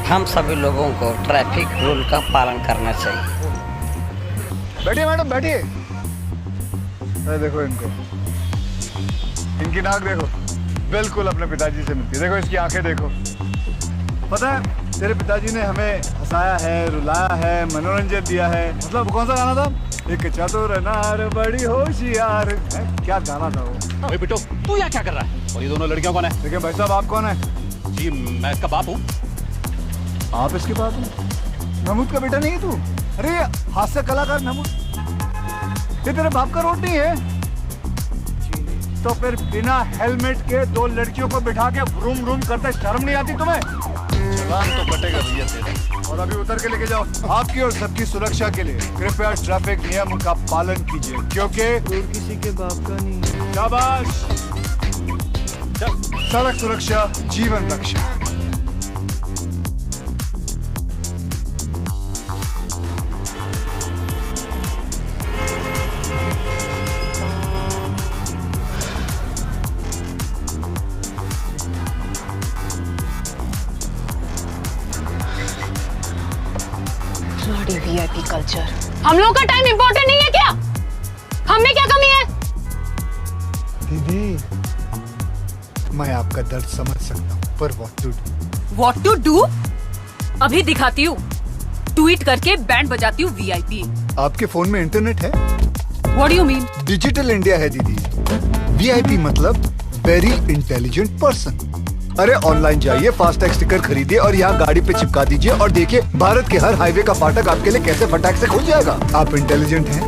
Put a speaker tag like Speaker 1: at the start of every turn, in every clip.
Speaker 1: हम सभी लोगों को ट्रैफिक रूल का पालन करना चाहिए।
Speaker 2: बैठिए मैडम बैठिए। अरे देखो इनको, इनकी नाक देखो, बिल्कुल अपने पिताजी से मिलती है। देखो इसकी आंखें देखो। पता है तेरे पिताजी ने हमें हंसाया है, रुलाया है, मनोरंजन दिया है। मतलब कौन सा गाना था? एक चतुर नार बड़ी होशियार, क्या गाना था वो?
Speaker 3: अरे बिट्टू, तू यहाँ क्या कर रहा है? और ये दोनों लड़कियां कौन है?
Speaker 2: देखिए भाई साहब, आप कौन है?
Speaker 3: जी मैं इसका बाप हूँ।
Speaker 2: आप इसके बाप हैं? महमूद का बेटा नहीं है तू? अरे हास्य कलाकार महमूद, ये तेरे बाप का रोड नहीं है? तो फिर बिना हेलमेट के दो लड़कियों को बिठा के रूम रूम करते शर्म नहीं आती तुम्हें?
Speaker 3: चलान तो कटेगा भैया तेरा।
Speaker 2: और अभी उतर के लेके जाओ। आपकी और सबकी सुरक्षा के लिए कृपया ट्रैफिक नियम का पालन कीजिए, क्योंकि
Speaker 4: किसी के बाप का नहीं है।
Speaker 2: शाबाश। सड़क सुरक्षा जीवन रक्षा।
Speaker 5: VIP culture. हम लोगों का टाइम इंपॉर्टेंट नहीं है क्या? हम में क्या कमी है?
Speaker 2: दीदी, मैं आपका दर्द समझ सकता हूँ, पर व्हाट टू डू?
Speaker 5: अभी दिखाती हूँ। ट्वीट करके बैंड बजाती हूँ वीआईपी।
Speaker 2: आपके फोन में इंटरनेट है?
Speaker 5: What do you mean?
Speaker 2: Digital India है दीदी। वीआईपी मतलब वेरी इंटेलिजेंट पर्सन। अरे ऑनलाइन जाइए, फास्टैग स्टिकर खरीदिए और यहाँ गाड़ी पे चिपका दीजिए और देखिए भारत के हर हाईवे का फाटक आपके लिए कैसे फटाक से खुल जाएगा। आप इंटेलिजेंट हैं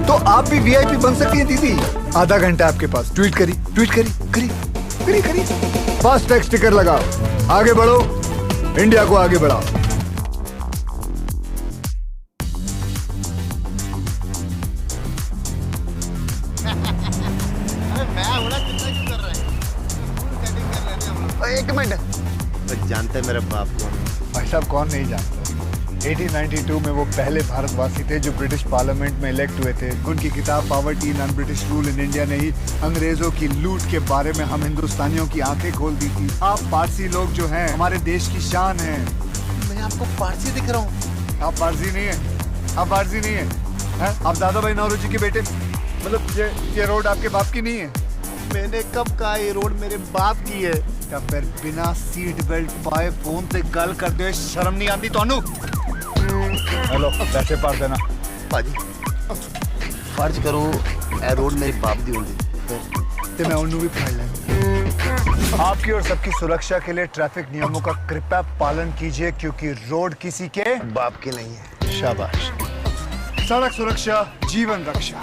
Speaker 2: तो आप भी वीआईपी बन सकती हैं दीदी। आधा घंटा आपके पास, ट्वीट करी, फास्टैग स्टिकर लगाओ, आगे बढ़ो, इंडिया को आगे बढ़ाओ। एक मिनट,
Speaker 6: तो जानते मेरे बाप कौन?
Speaker 2: भाई साहब कौन नहीं जानता। 1892 में वो पहले भारतवासी थे जो ब्रिटिश पार्लियामेंट में इलेक्ट हुए थे। उनकी किताब poverty non British rule in India ने ही अंग्रेजों की लूट के बारे में हम हिंदुस्तानियों की आंखें खोल दी थी। आप पारसी लोग जो हैं हमारे देश की शान हैं।
Speaker 6: मैं आपको पारसी दिख रहा हूँ?
Speaker 2: आप पारसी नहीं है, आप पारसी नहीं है? आप दादा भाई नौरोजी के बेटे? मतलब ये रोड आपके बाप की नहीं है?
Speaker 6: मैंने कब कहा ये रोड मेरे बाप की है?
Speaker 2: या फिर बिना सीट बेल्ट पाए फोन से गल करते हुए शर्म नहीं आती तो? हेलो, पैसे पार देना।
Speaker 6: पाजी फर्ज करो ए रोड मेरे बाप दी होंदी
Speaker 2: ते मैं उन्हें भी फाड़ लेंगे। आपकी और सबकी सुरक्षा के लिए ट्रैफिक नियमों का कृपया पालन कीजिए, क्योंकि रोड किसी के
Speaker 6: बाप के नहीं है।
Speaker 2: शाबाश। सड़क सुरक्षा जीवन रक्षा।